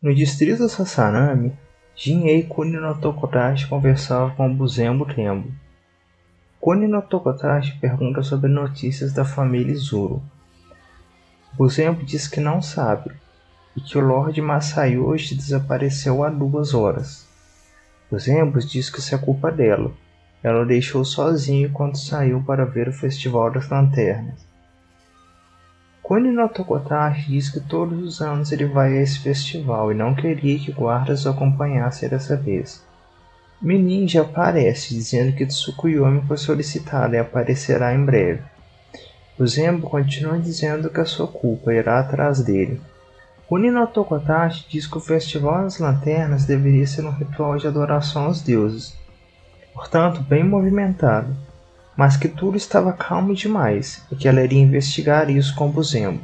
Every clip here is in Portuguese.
No distrito Sassanami, Jin e Kuni no Tokotachi conversavam com Buzembo Tembo. Kuni no Tokotachi pergunta sobre notícias da família Izuru. Buzembo diz que não sabe e que o Lorde Masayoshi desapareceu há 2 horas. Buzembo diz que isso é culpa dela. Ela o deixou sozinho quando saiu para ver o Festival das Lanternas. Kuni no Tokotachi diz que todos os anos ele vai a esse festival e não queria que guardas o acompanhassem dessa vez. Mininja aparece dizendo que Tsukuyomi foi solicitada e aparecerá em breve. Buzembo continua dizendo que é sua culpa irá atrás dele. Kuni no Tokotachi diz que o Festival das Lanternas deveria ser um ritual de adoração aos deuses, portanto bem movimentado, mas que tudo estava calmo demais e que ela iria investigar isso com Buzembo.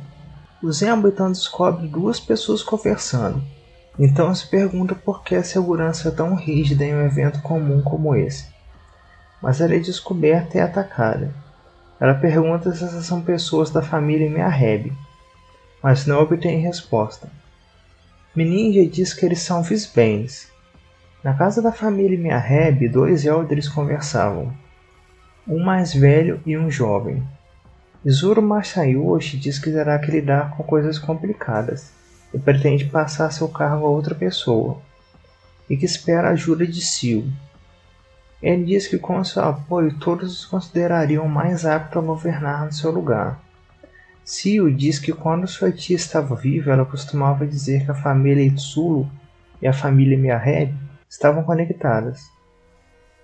Buzembo então descobre 2 pessoas conversando, então se pergunta por que a segurança é tão rígida em um evento comum como esse. Mas ela é descoberta e atacada. Ela pergunta se essas são pessoas da família Miyahebe, mas não obtém resposta. Mininja diz que eles são Visbanes. Na casa da família Miyahebe, 2 elders conversavam, um mais velho e um jovem. Izuru Masayoshi diz que terá que lidar com coisas complicadas e pretende passar seu cargo a outra pessoa, e que espera a ajuda de Sio. Ele diz que com seu apoio todos os considerariam mais apto a governar no seu lugar. Sio diz que quando sua tia estava viva ela costumava dizer que a família Itsuru e a família Miyahebe estavam conectadas.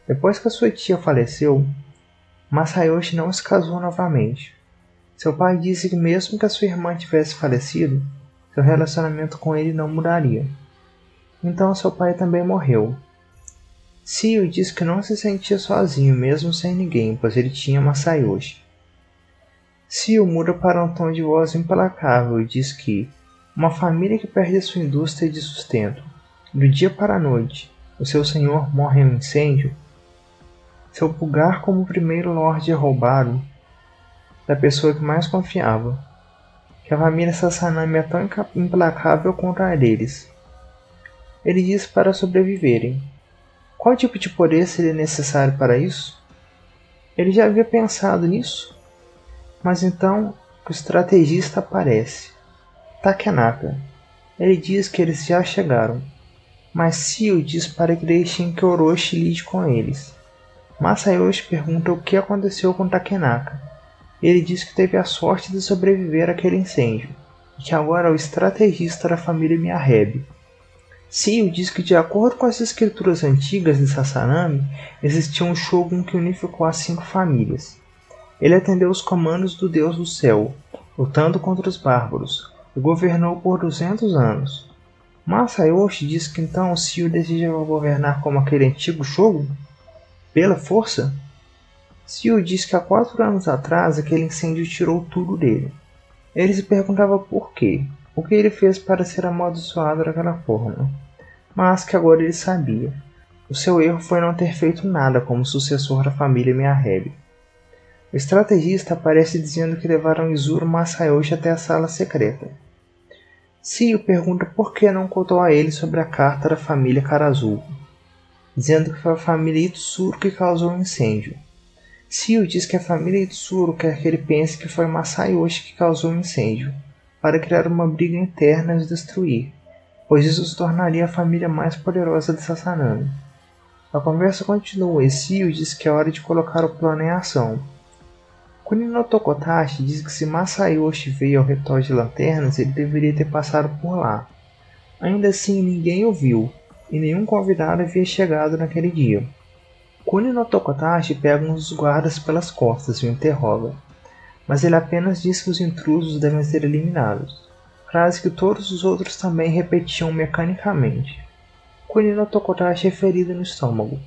Depois que a sua tia faleceu, Masayoshi não se casou novamente. Seu pai disse que mesmo que a sua irmã tivesse falecido, seu relacionamento com ele não mudaria. Então seu pai também morreu. Sio diz que não se sentia sozinho mesmo sem ninguém, pois ele tinha Masayoshi. Sio muda para um tom de voz implacável e diz que uma família que perde sua indústria de sustento, do dia para a noite, o seu senhor morre em um incêndio, seu lugar como primeiro Lorde é roubado da pessoa que mais confiava, que a família Sassanami é tão implacável contra eles. Ele diz para sobreviverem. Qual tipo de poder seria necessário para isso? Ele já havia pensado nisso, mas então o estrategista aparece, Takenaka. Ele diz que eles já chegaram, mas Sio diz para que deixem que Orochi lide com eles. Masayoshi pergunta o que aconteceu com Takenaka. Ele diz que teve a sorte de sobreviver àquele incêndio, e que agora é o estrategista da família Miyahebe. Sio diz que de acordo com as escrituras antigas de Sassanami, existia um Shogun que unificou as 5 famílias. Ele atendeu os comandos do Deus do Céu, lutando contra os bárbaros, e governou por 200 anos. Masayoshi diz que então Sio desejava governar como aquele antigo Shogun? Pela força? Sio diz que há 4 anos atrás aquele incêndio tirou tudo dele. Ele se perguntava por quê, o que ele fez para ser amaldiçoado daquela forma, mas que agora ele sabia. O seu erro foi não ter feito nada como sucessor da família Miyahebe. O estrategista aparece dizendo que levaram Izuru Masayoshi até a sala secreta. Sio pergunta por que não contou a ele sobre a carta da família Karazuko, dizendo que foi a família Itsuru que causou o incêndio. Sio diz que a família Itsuru quer que ele pense que foi Masayoshi que causou o incêndio, para criar uma briga interna e os destruir, pois isso se tornaria a família mais poderosa de Sassanami. A conversa continua e Sio diz que é hora de colocar o plano em ação. Kuni no Tokotachi diz que se Masayoshi veio ao ritual de lanternas, ele deveria ter passado por lá. Ainda assim, ninguém o viu, e nenhum convidado havia chegado naquele dia. Kuni no Tokotachi pega um dos guardas pelas costas e o interroga, mas ele apenas diz que os intrusos devem ser eliminados, frase que todos os outros também repetiam mecanicamente. Kuni no Tokotachi é ferido no estômago.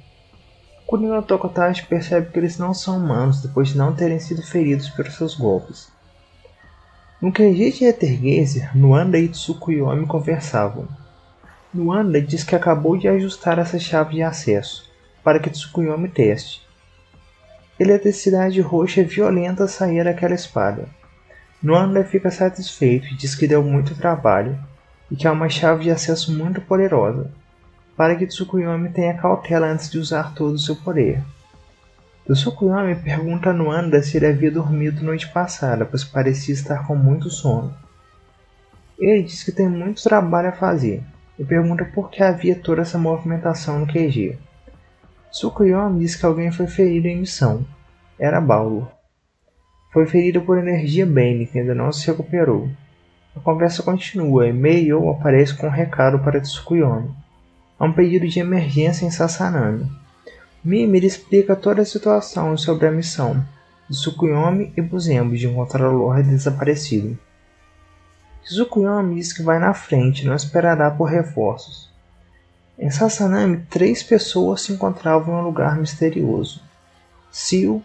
Kuni no Tokotachi percebe que eles não são humanos depois de não terem sido feridos pelos seus golpes. No QG de Etergeyser, Nuanda e Tsukuyomi conversavam. Nuanda diz que acabou de ajustar essa chave de acesso, para que Tsukuyomi teste. Eletricidade roxa violenta saía daquela espada. Nuanda fica satisfeito e diz que deu muito trabalho, e que é uma chave de acesso muito poderosa, para que Tsukuyomi tenha cautela antes de usar todo o seu poder. Tsukuyomi pergunta a Nuanda se ele havia dormido noite passada, pois parecia estar com muito sono. Ele diz que tem muito trabalho a fazer, e pergunta por que havia toda essa movimentação no QG. Tsukuyomi diz que alguém foi ferido em missão. Era Balor. Foi ferido por energia Bane, que ainda não se recuperou. A conversa continua e Mei-You aparece com um recado para Tsukuyomi. Há um pedido de emergência em Sasanami. Mimir explica toda a situação sobre a missão de Tsukuyomi e Buzembo de encontrar o Lorde desaparecido. Tsukuyomi diz que vai na frente e não esperará por reforços. Em Sasanami, 3 pessoas se encontravam em um lugar misterioso. Seo,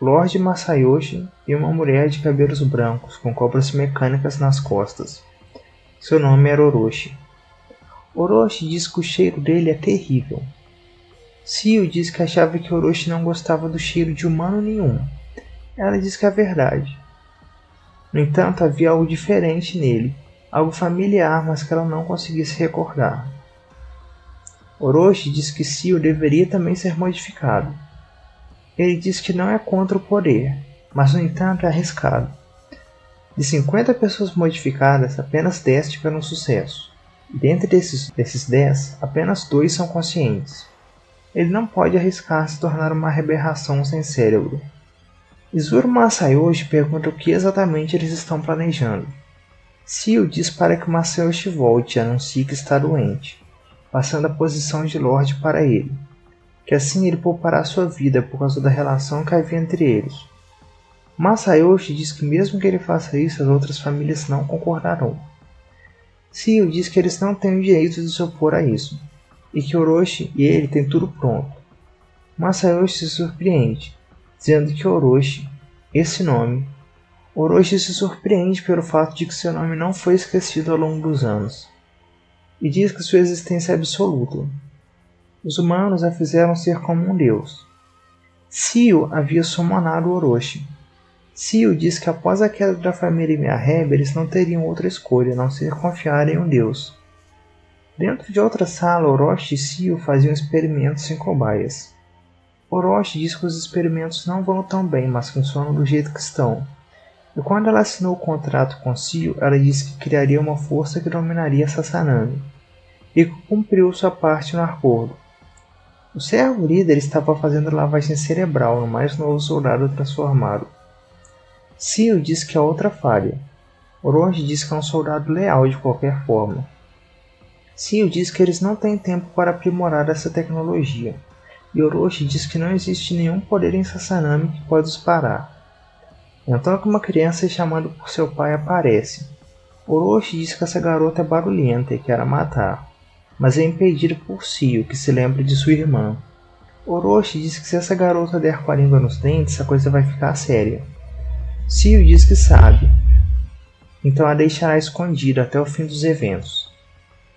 Lorde Masayoshi e uma mulher de cabelos brancos com cobras mecânicas nas costas. Seu nome era Orochi. Orochi diz que o cheiro dele é terrível. Seo diz que achava que Orochi não gostava do cheiro de humano nenhum. Ela diz que é verdade. No entanto, havia algo diferente nele, algo familiar, mas que ela não conseguia se recordar. Orochi diz que Seo deveria também ser modificado. Ele diz que não é contra o poder, mas no entanto é arriscado. De 50 pessoas modificadas, apenas 10 tiveram sucesso. E dentre desses 10, apenas 2 são conscientes. Ele não pode arriscar se tornar uma aberração sem cérebro. Izuru Masayoshi pergunta o que exatamente eles estão planejando. Seo diz para que Masayoshi volte e anuncie que está doente, passando a posição de Lorde para ele, que assim ele poupará sua vida por causa da relação que havia entre eles. Masayoshi diz que mesmo que ele faça isso, as outras famílias não concordarão. Seo diz que eles não têm o direito de se opor a isso, e que Orochi e ele têm tudo pronto. Masayoshi se surpreende, dizendo que Orochi, esse nome, Orochi se surpreende pelo fato de que seu nome não foi esquecido ao longo dos anos, e diz que sua existência é absoluta. Os humanos a fizeram ser como um deus. Seo havia summonado Orochi. Seo diz que após a queda da família Miaheb, eles não teriam outra escolha a não ser confiar em um deus. Dentro de outra sala, Orochi e Seo faziam experimentos em cobaias. Orochi diz que os experimentos não vão tão bem, mas funcionam do jeito que estão. E quando ela assinou o contrato com Seo, ela disse que criaria uma força que dominaria Sasanami, e que cumpriu sua parte no acordo. O servo líder estava fazendo lavagem cerebral no mais novo soldado transformado. Seo diz que há outra falha. Orochi diz que é um soldado leal de qualquer forma. Seo diz que eles não têm tempo para aprimorar essa tecnologia, e Orochi diz que não existe nenhum poder em Sasanami que pode os parar. Então que uma criança chamada por seu pai aparece. Orochi diz que essa garota é barulhenta e quer a matar, mas é impedida por Seo, que se lembra de sua irmã. Orochi diz que se essa garota der com a língua nos dentes, a coisa vai ficar séria. Seo diz que sabe, então a deixará escondida até o fim dos eventos.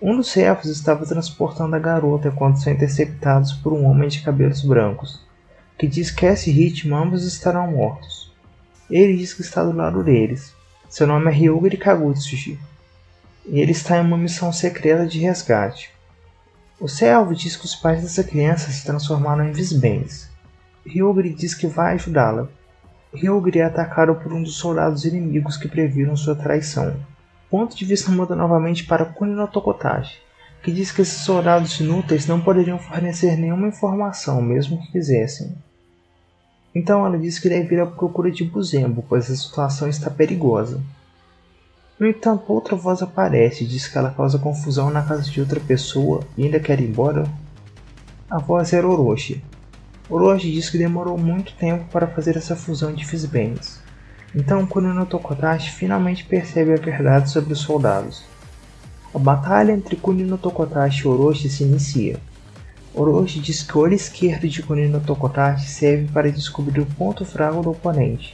Um dos servos estava transportando a garota quando são interceptados por um homem de cabelos brancos, que diz que a esse ritmo ambos estarão mortos. Ele diz que está do lado deles. Seu nome é Hyuga Kagutsuji, e ele está em uma missão secreta de resgate. O servo diz que os pais dessa criança se transformaram em Visbens. Hyuga diz que vai ajudá-la. Hyuga é atacado por um dos soldados inimigos que previram sua traição. O ponto de vista muda novamente para Kuni no Tokotachi, que diz que esses soldados inúteis não poderiam fornecer nenhuma informação, mesmo que quisessem. Então ela diz que deve ir à procura de Buzembo, pois a situação está perigosa. No entanto, outra voz aparece e diz que ela causa confusão na casa de outra pessoa e ainda quer ir embora. A voz era Orochi. Orochi diz que demorou muito tempo para fazer essa fusão de Fizbens. Então Kuni no Tokotachi finalmente percebe a verdade sobre os soldados. A batalha entre Kuni no Tokotachi e Orochi se inicia. Orochi diz que o olho esquerdo de Kuni no Tokotachi serve para descobrir o ponto fraco do oponente,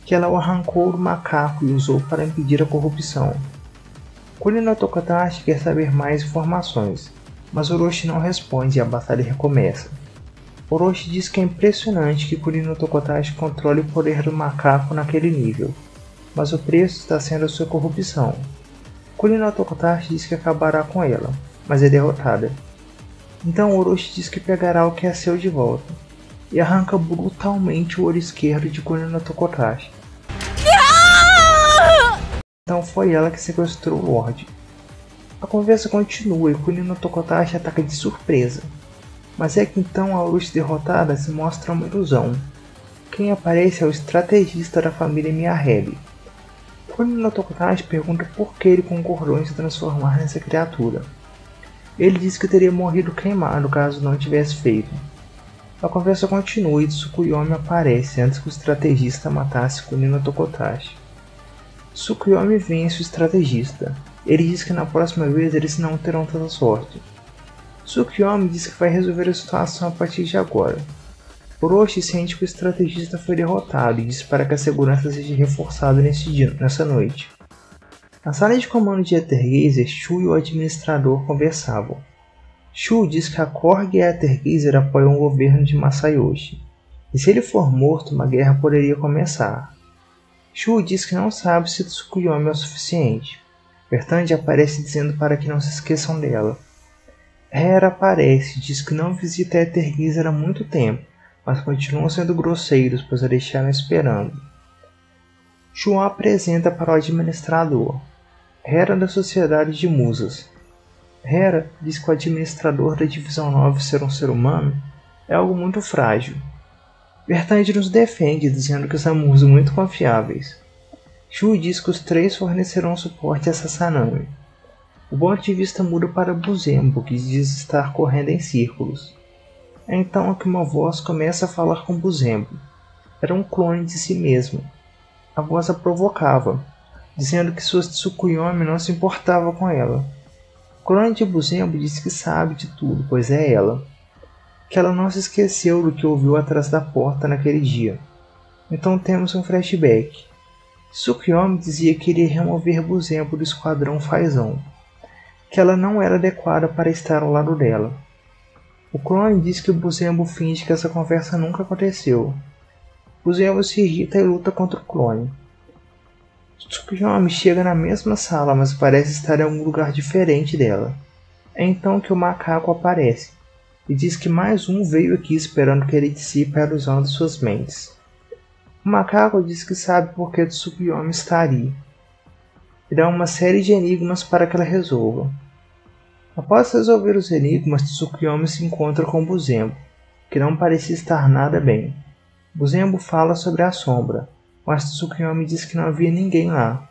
que ela o arrancou do macaco e usou para impedir a corrupção. Kuni no Tokotachi quer saber mais informações, mas Orochi não responde e a batalha recomeça. Orochi diz que é impressionante que Kuni no Tokotachi controle o poder do macaco naquele nível, mas o preço está sendo a sua corrupção. Kuni no Tokotachi diz que acabará com ela, mas é derrotada. Então Orochi diz que pegará o que é seu de volta, e arranca brutalmente o olho esquerdo de Kuni no Tokotachi. Então foi ela que sequestrou o Lorde. A conversa continua e Kuni no Tokotachi ataca de surpresa, mas é que então a Orochi derrotada se mostra uma ilusão. Quem aparece é o estrategista da família Miyarebi. Kuni no Tokotachi pergunta por que ele concordou em se transformar nessa criatura. Ele diz que teria morrido queimado caso não tivesse feito. A conversa continua e Tsukuyomi aparece antes que o estrategista matasse Kuni no Tokotachi. Tsukuyomi vence o estrategista. Ele diz que na próxima vez eles não terão tanta sorte. Tsukuyomi diz que vai resolver a situação a partir de agora. Orochi sente que o estrategista foi derrotado e diz para que a segurança seja reforçada nessa noite. Na sala de comando de Aethergazer, Shu e o administrador conversavam. Shu diz que a Korg e a Aethergazer apoiam o governo de Masayoshi, e se ele for morto, uma guerra poderia começar. Shu diz que não sabe se Tsukuyomi é o suficiente. Bertandi aparece dizendo para que não se esqueçam dela. Hera aparece e diz que não visita a Aethergazer há muito tempo, mas continuam sendo grosseiros, pois a deixaram esperando. Shu a apresenta para o administrador. Hera da Sociedade de Musas. Hera diz que o administrador da Divisão 9 ser um ser humano é algo muito frágil. Bertandi nos defende, dizendo que são musas muito confiáveis. Shu diz que os três fornecerão suporte a Sasanami. O ponto de vista muda para Buzembo, que diz estar correndo em círculos. É então que uma voz começa a falar com Buzembo. Era um clone de si mesmo. A voz a provocava, dizendo que sua Tsukuyomi não se importava com ela. O clone de Buzembo diz que sabe de tudo, pois é ela. Que ela não se esqueceu do que ouviu atrás da porta naquele dia. Então temos um flashback. Tsukuyomi dizia que iria remover Buzembo do esquadrão Faisan, que ela não era adequada para estar ao lado dela. O clone diz que Buzembo finge que essa conversa nunca aconteceu. Buzembo se irrita e luta contra o clone. Tsukuyomi chega na mesma sala, mas parece estar em algum lugar diferente dela. É então que o macaco aparece, e diz que mais um veio aqui esperando que ele dissipe a ilusão de suas mentes. O macaco diz que sabe por que Tsukuyomi está ali, e dá uma série de enigmas para que ela resolva. Após resolver os enigmas, Tsukuyomi se encontra com Buzembo, que não parecia estar nada bem. Buzembo fala sobre a sombra, mas Tsukuyomi diz que não havia ninguém lá.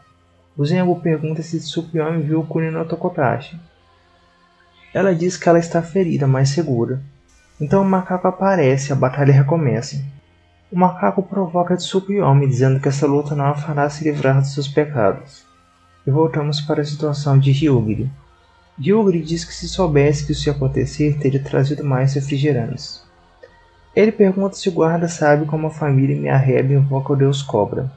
Buzembo pergunta se Tsukuyomi viu Kuni no Tokotachi. Ela diz que ela está ferida, mas segura. Então o macaco aparece e a batalha recomeça. O macaco provoca Tsukuyomi, dizendo que essa luta não a fará se livrar dos seus pecados. E voltamos para a situação de Hyugiri. Hyugiri diz que se soubesse que isso ia acontecer, teria trazido mais refrigerantes. Ele pergunta se o guarda sabe como a família Miyarebi invoca o deus Cobra.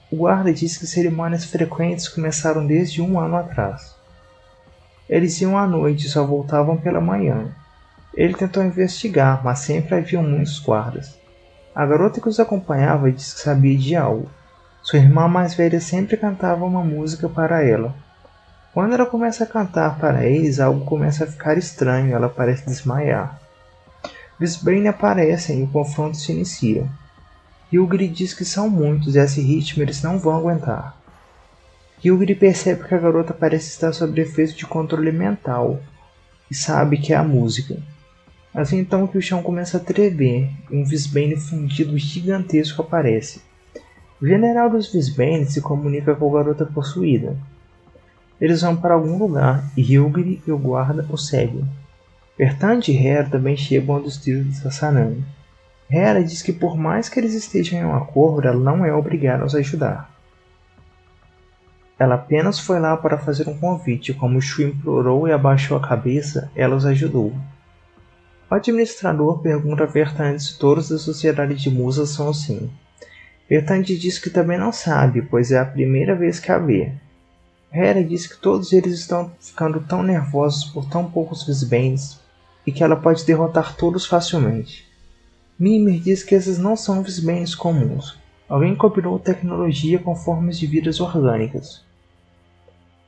O guarda diz que cerimônias frequentes começaram desde 1 ano atrás. Eles iam à noite e só voltavam pela manhã. Ele tentou investigar, mas sempre haviam muitos guardas. A garota que os acompanhava diz que sabia de algo. Sua irmã mais velha sempre cantava uma música para ela. Quando ela começa a cantar para eles, algo começa a ficar estranho e ela parece desmaiar. Visbane aparecem e o confronto se inicia. Hyugiri diz que são muitos e a esse ritmo eles não vão aguentar. Hyugiri percebe que a garota parece estar sob efeito de controle mental e sabe que é a música. Mas então que o chão começa a tremer e um Visbane fundido gigantesco aparece. O general dos Visbane se comunica com a garota possuída. Eles vão para algum lugar e Hyugiri e o guarda o seguem. Bertandi e Hera também chegam ao distrito de Sasanami. Hera diz que por mais que eles estejam em um acordo, ela não é obrigada a os ajudar. Ela apenas foi lá para fazer um convite, como Shu implorou e abaixou a cabeça, ela os ajudou. O administrador pergunta a Bertandi se todos da Sociedade de Musas são assim. Bertandi diz que também não sabe, pois é a primeira vez que a vê. Hera diz que todos eles estão ficando tão nervosos por tão poucos Visbanes e que ela pode derrotar todos facilmente. Mimir diz que esses não são Visbanes comuns. Alguém combinou tecnologia com formas de vidas orgânicas.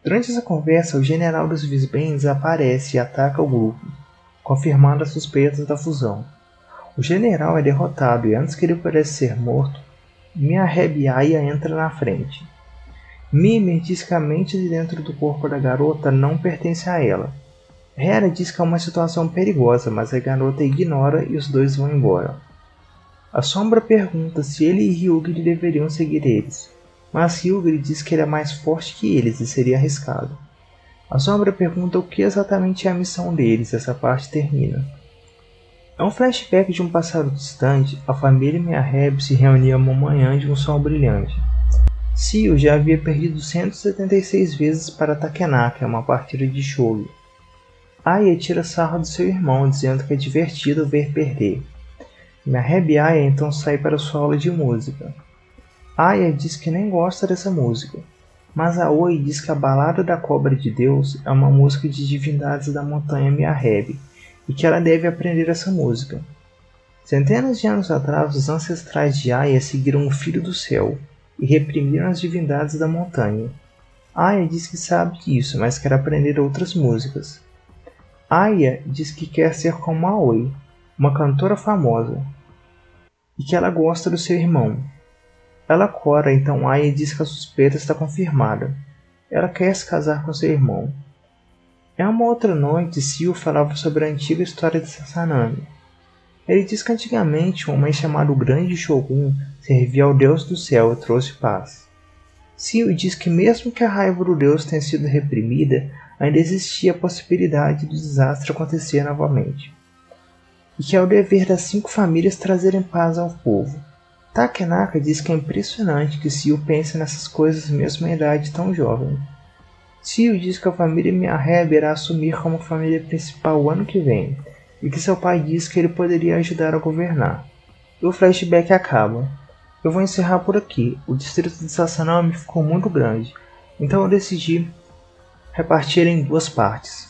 Durante essa conversa, o general dos Visbens aparece e ataca o grupo, confirmando as suspeitas da fusão. O general é derrotado e antes que ele pudesse ser morto, Miareb e Aya entra na frente. Mimir diz que a mente de dentro do corpo da garota não pertence a ela. Hera diz que é uma situação perigosa, mas a garota ignora e os dois vão embora. A Sombra pergunta se ele e Hyuga deveriam seguir eles, mas Hyuga diz que ele é mais forte que eles e seria arriscado. A Sombra pergunta o que exatamente é a missão deles e essa parte termina. É um flashback de um passado distante. A família Miareb se reunia uma manhã de um sol brilhante. Seo já havia perdido 176 vezes para Takenaka em uma partida de shogi. Aya tira sarro de seu irmão, dizendo que é divertido ver perder. Miareb e Aya então saem para sua aula de música. Aya diz que nem gosta dessa música, mas Aoi diz que a Balada da Cobra de Deus é uma música de divindades da montanha Miareb e que ela deve aprender essa música. Centenas de anos atrás, os ancestrais de Aya seguiram o Filho do Céu e reprimiram as divindades da montanha. Aya diz que sabe disso, mas quer aprender outras músicas. Aya diz que quer ser como Aoi, uma cantora famosa, e que ela gosta do seu irmão. Ela cora, então Aya diz que a suspeita está confirmada. Ela quer se casar com seu irmão. Em uma outra noite, Seo falava sobre a antiga história de Sazanami. Ele diz que antigamente um homem chamado Grande Shogun servia ao Deus do Céu e trouxe paz. Seo diz que mesmo que a raiva do Deus tenha sido reprimida, ainda existia a possibilidade do desastre acontecer novamente. E que é o dever das 5 famílias trazerem paz ao povo. Takenaka diz que é impressionante que Seo pense nessas coisas mesmo em idade tão jovem. Seo diz que a família Miareb irá assumir como família principal o ano que vem, e que seu pai diz que ele poderia ajudar a governar. E o flashback acaba. Eu vou encerrar por aqui. O distrito de Sazanami ficou muito grande, então eu decidi repartir em 2 partes.